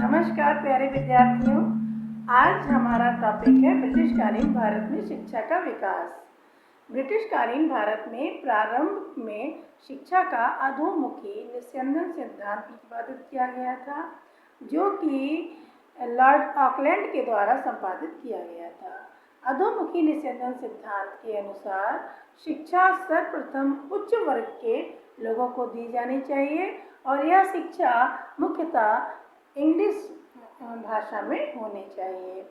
नमस्कार प्यारे विद्यार्थियों। आज हमारा टॉपिक है ब्रिटिशकालीन भारत में शिक्षा का विकास। ब्रिटिशकालीन भारत में प्रारंभ में शिक्षा का अधोमुखी निस्यंदन सिद्धांत प्रतिपादित किया गया था, जो कि लॉर्ड ऑकलैंड के द्वारा संपादित किया गया था। अधोमुखी निस्यंदन सिद्धांत के अनुसार शिक्षा सर्वप्रथम उच्च वर्ग के लोगों को दी जानी चाहिए और यह शिक्षा मुख्यतः इंग्लिश भाषा में होनी चाहिए।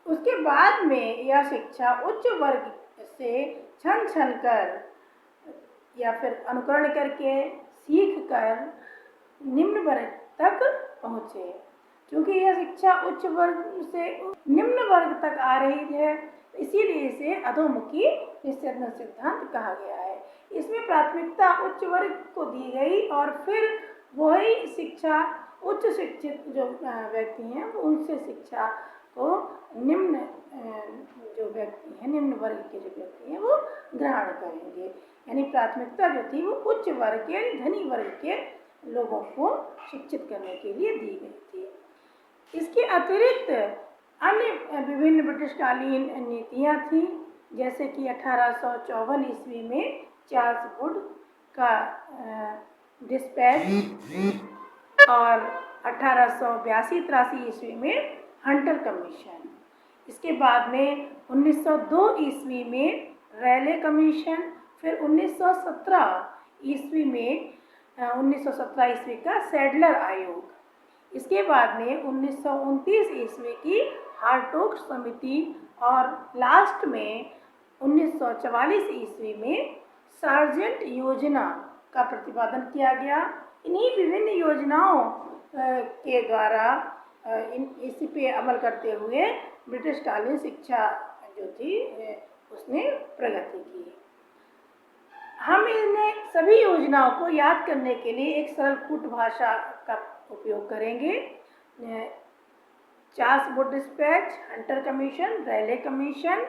उसके बाद में यह शिक्षा उच्च वर्ग से छन छन कर या फिर अनुकरण करके सीख कर निम्न वर्ग तक पहुँचे। क्योंकि यह शिक्षा उच्च वर्ग से निम्न वर्ग तक आ रही है, इसीलिए इसे अधोमुखी निस्यंदन सिद्धांत कहा गया है। इसमें प्राथमिकता उच्च वर्ग को दी गई और फिर वही शिक्षा उच्च शिक्षित जो व्यक्ति हैं उनसे शिक्षा को निम्न जो व्यक्ति हैं, निम्न वर्ग के जो व्यक्ति हैं वो ग्रहण करेंगे। यानी प्राथमिकता जो थी वो उच्च वर्ग के धनी वर्ग के लोगों को शिक्षित करने के लिए दी गई थी। इसके अतिरिक्त अन्य विभिन्न ब्रिटिशकालीन नीतियाँ थीं, जैसे कि 1854 ईस्वी में चार्ल्स वुड का डिस्पैच और 1882-83 ईस्वी में हंटर कमीशन। इसके बाद में 1902 ईस्वी में रैले कमीशन, फिर 1917 ईस्वी में 1917 ईस्वी का सैडलर आयोग। इसके बाद में 1929 ईस्वी की हार्टोग समिति और लास्ट में 1944 ईस्वी में सार्जेंट योजना का प्रतिपादन किया गया। इन्हीं विभिन्न योजनाओं के द्वारा इसी पे अमल करते हुए ब्रिटिशकालीन शिक्षा जो थी उसने प्रगति की। हम इन्हें सभी योजनाओं को याद करने के लिए एक सरल कूट भाषा का उपयोग करेंगे। Charles Wood dispatch, Hunter commission, Raleigh commission,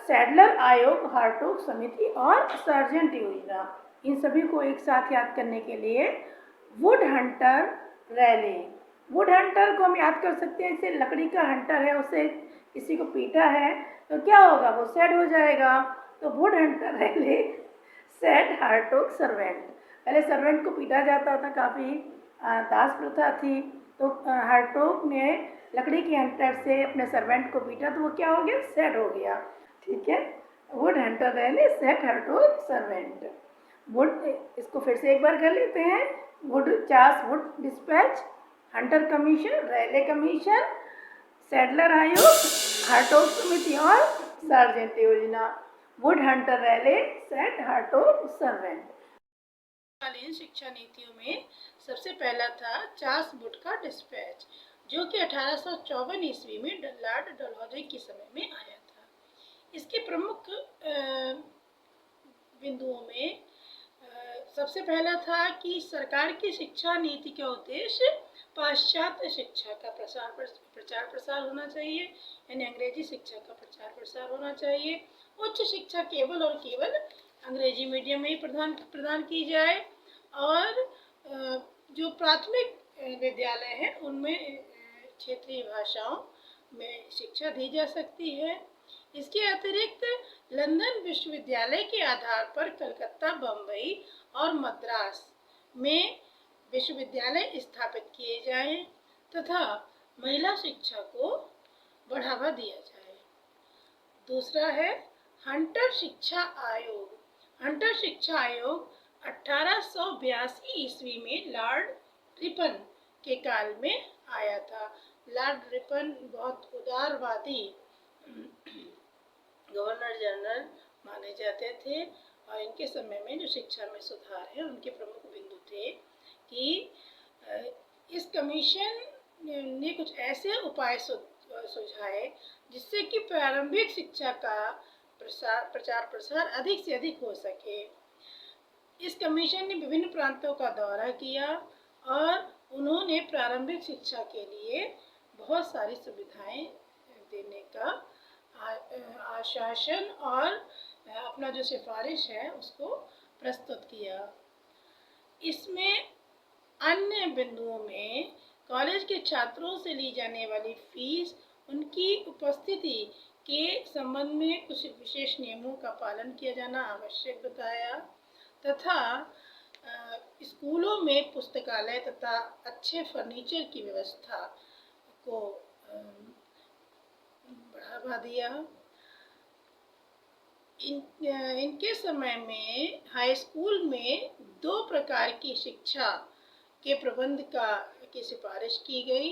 Sadler आयोग, हार्टोग समिति और सार्जेंट योजना, इन सभी को एक साथ याद करने के लिए Wood, Hunter, Raleigh. Wood Hunter को हम याद कर सकते हैं, जैसे लकड़ी का हंटर है, उसे किसी को पीटा है तो क्या होगा, वो सेड हो जाएगा। तो Wood, Hunter, Raleigh, sad, Hartog, servant. पहले सर्वेंट को पीटा जाता था, काफ़ी दास प्रथा थी, तो हार्टोग ने लकड़ी के हंटर से अपने सर्वेंट को पीटा तो वो क्या हो गया, सेड हो गया। ठीक है, Wood, Hunter, Raleigh, sad, Hartog, servant. Wood, इसको फिर से एक बार कर लेते हैं। Wood, Charles Wood dispatch, Hunter commission, Raleigh commission, Sadler आयोग, हार्टोग समिति और सार्जेंट योजना। Wood, Hunter, Raleigh, sad, Hartog, servant. कालीन शिक्षा नीतियों में सबसे पहला था चार्ल्स वुड का डिस्पैच, जो कि 1854 ईस्वी में लॉर्ड डलहौजी के समय में आया था। इसके प्रमुख बिंदुओं में सबसे पहला था कि सरकार की शिक्षा नीति का उद्देश्य पाश्चात्य शिक्षा का प्रचार प्रसार होना चाहिए, यानी अंग्रेजी शिक्षा का प्रचार प्रसार होना चाहिए। उच्च शिक्षा केवल और केवल अंग्रेजी मीडियम में ही प्रदान की जाए और जो प्राथमिक विद्यालय हैं उनमें क्षेत्रीय भाषाओं में शिक्षा दी जा सकती है। इसके अतिरिक्त लंदन विश्वविद्यालय के आधार पर कलकत्ता, बम्बई और मद्रास में विश्वविद्यालय स्थापित किए जाएं तथा महिला शिक्षा को बढ़ावा दिया जाए। दूसरा है हंटर शिक्षा आयोग। हंटर शिक्षा आयोग 1882 ईस्वी में लॉर्ड रिपन के काल में आया था। लॉर्ड रिपन बहुत उदारवादी गवर्नर जनरल माने जाते थे और इनके समय में जो शिक्षा में सुधार है उनके प्रमुख बिंदु थे कि इस कमीशन ने कुछ ऐसे उपाय सुझाए जिससे कि प्रारंभिक शिक्षा का प्रचार प्रसार अधिक से अधिक हो सके। इस कमीशन ने विभिन्न प्रांतों का दौरा किया और उन्होंने प्रारंभिक शिक्षा के लिए बहुत सारी सुविधाएं देने का आश्वासन और अपना जो सिफारिश है उसको प्रस्तुत किया। इसमें अन्य बिंदुओं में कॉलेज के छात्रों से ली जाने वाली फीस उनकी उपस्थिति के संबंध में कुछ विशेष नियमों का पालन किया जाना आवश्यक बताया, तथा स्कूलों में पुस्तकालय तथा अच्छे फर्नीचर की व्यवस्था को बढ़ावा दिया। इनके समय में हाई स्कूल में 2 प्रकार की शिक्षा के प्रबंध की सिफारिश की गई।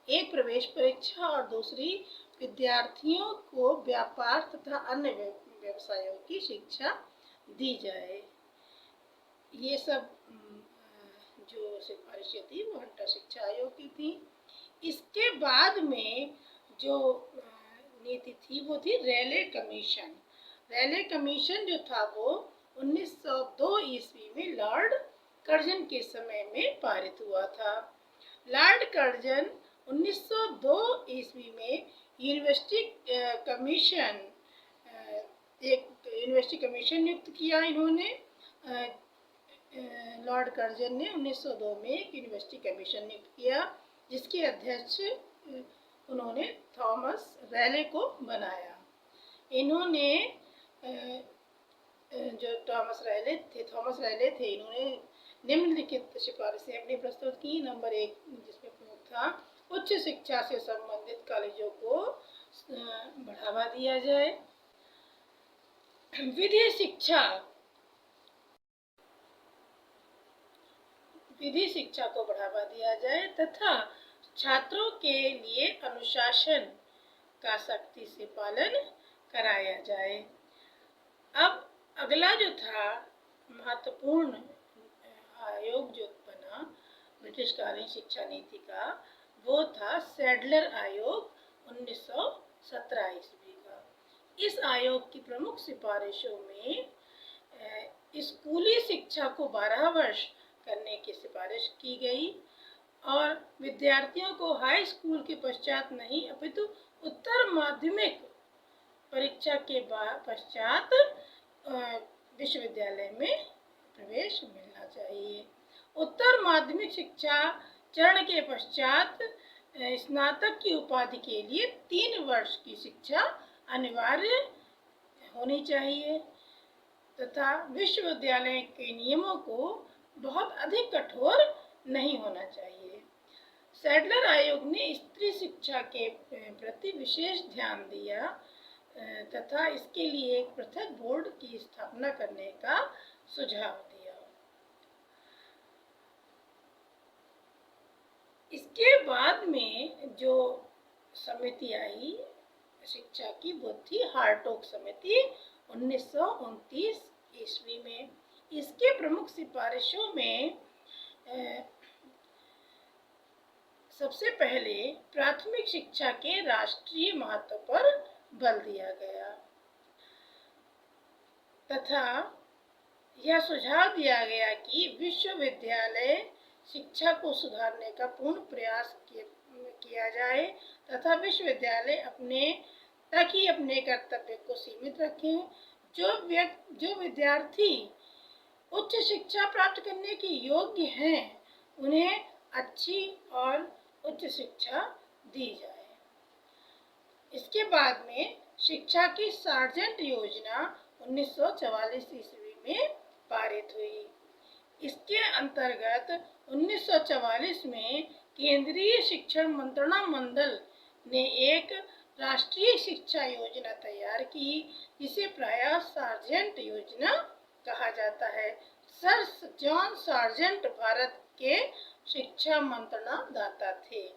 एक प्रवेश परीक्षा और दूसरी विद्यार्थियों को व्यापार तथा अन्य व्यवसायों की शिक्षा दी जाए। ये सब जो सिफारिशें थी वो हंटर शिक्षा आयोग की थी। इसके बाद में जो नीति थी वो थी रेले कमीशन। रेले कमीशन जो था वो 1902 ईस्वी में लॉर्ड कर्जन के समय में पारित हुआ था। लॉर्ड कर्जन 1902 ईस्वी में यूनिवर्सिटी कमीशन नियुक्त किया। इन्होंने लॉर्ड कर्जन ने 1902 में एक यूनिवर्सिटी कमीशन नियुक्त किया, जिसके अध्यक्ष उन्होंने थॉमस रैले को बनाया। इन्होंने जो थॉमस रैले थे इन्होंने निम्नलिखित सिफारिशें अपनी प्रस्तुत की। नंबर 1 जिसमें प्रमुख था, उच्च शिक्षा से संबंधित कॉलेजों को बढ़ावा दिया जाए। विधि शिक्षा को बढ़ावा दिया जाए तथा छात्रों के लिए अनुशासन का सख्ती से पालन कराया जाए। अब अगला जो था महत्वपूर्ण आयोग जो बना ब्रिटिशकालीन शिक्षा नीति का, वो था सैडलर आयोग 1917 ईस्वी का। इस आयोग की प्रमुख सिफारिशों में स्कूली शिक्षा को 12 वर्ष करने की सिफारिश की गई और विद्यार्थियों को हाई स्कूल के पश्चात नहीं अपितु उत्तर माध्यमिक परीक्षा के पश्चात विश्वविद्यालय में प्रवेश मिलना चाहिए। उत्तर माध्यमिक शिक्षा चरण के पश्चात स्नातक की उपाधि के लिए 3 वर्ष की शिक्षा अनिवार्य होनी चाहिए तथा विश्वविद्यालय के नियमों को बहुत अधिक कठोर नहीं होना चाहिए। सैडलर आयोग ने स्त्री शिक्षा के प्रति विशेष ध्यान दिया तथा इसके लिए एक पृथक बोर्ड की स्थापना करने का सुझाव दिया। इसके बाद में जो समिति आई शिक्षा की, वो थी हार्टोग समिति 1929 ईस्वी में। इसके प्रमुख सिफारिशों में सबसे पहले प्राथमिक शिक्षा के राष्ट्रीय महत्व पर बल दिया गया तथा यह सुझाव दिया गया कि विश्वविद्यालय शिक्षा को सुधारने का पूर्ण प्रयास किया जाए तथा विश्वविद्यालय अपने कर्तव्य को सीमित रखें। जो विद्यार्थी उच्च शिक्षा प्राप्त करने के योग्य हैं, उन्हें अच्छी और उच्च शिक्षा दी जाए। इसके बाद में शिक्षा की सार्जेंट योजना 1944 ईस्वी में पारित हुई। इसके अंतर्गत 1944 में केंद्रीय शिक्षण मंत्रणा मंडल ने एक राष्ट्रीय शिक्षा योजना तैयार की, जिसे प्रायः सार्जेंट योजना कहा जाता है। सर जॉन सार्जेंट भारत के शिक्षा मंत्रणा दाता थे।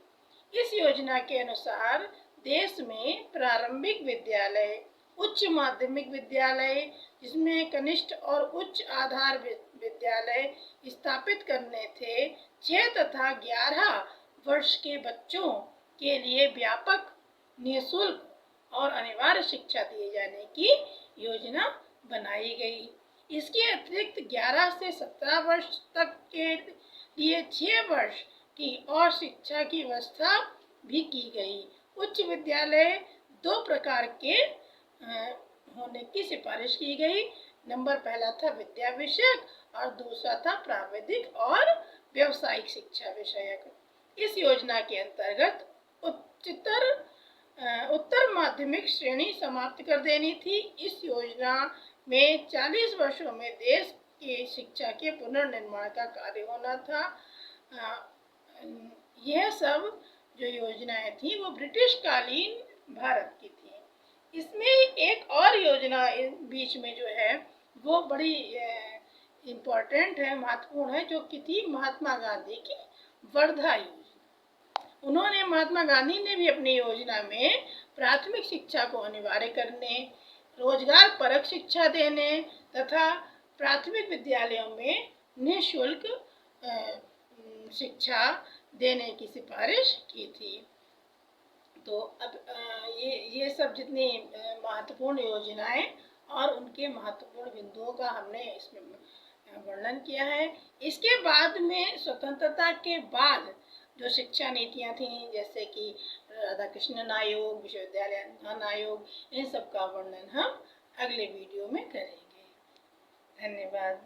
इस योजना के अनुसार देश में प्रारंभिक विद्यालय, उच्च माध्यमिक विद्यालय, जिसमें कनिष्ठ और उच्च आधार विद्यालय स्थापित करने थे, 6 तथा 11 वर्ष के बच्चों के लिए व्यापक, निःशुल्क और अनिवार्य शिक्षा दिए जाने की योजना बनाई गई। इसके अतिरिक्त 11 से 17 वर्ष तक के लिए 6 वर्ष की और शिक्षा की व्यवस्था भी की गई। उच्च विद्यालय 2 प्रकार के होने की सिफारिश की गई। नंबर पहला था विद्या विषयक और दूसरा था प्राविधिक और व्यवसायिक शिक्षा विषयक। इस योजना के अंतर्गत उत्तर माध्यमिक श्रेणी समाप्त कर देनी थी। इस योजना में 40 वर्षों में देश की शिक्षा के पुनर्निर्माण का कार्य होना था। यह सब जो योजनाएं थी वो ब्रिटिश कालीन भारत की थी। इसमें एक और योजना बीच में जो है वो बड़ी इम्पोर्टेंट है, महत्वपूर्ण है, जो कि थी महात्मा गांधी की वर्धा योजना। महात्मा गांधी ने भी अपनी योजना में प्राथमिक शिक्षा को अनिवार्य करने, रोजगार परक शिक्षा देने तथा प्राथमिक विद्यालयों में निःशुल्क शिक्षा देने की सिफारिश की थी। तो अब ये सब जितनी महत्वपूर्ण योजनाएं और उनके महत्वपूर्ण बिंदुओं का हमने इसमें वर्णन किया है। इसके बाद में स्वतंत्रता के बाद जो शिक्षा नीतियां थी, जैसे कि राधा कृष्णन आयोग, विश्वविद्यालय अनुदान आयोग, इन सब का वर्णन हम अगले वीडियो में करेंगे। धन्यवाद।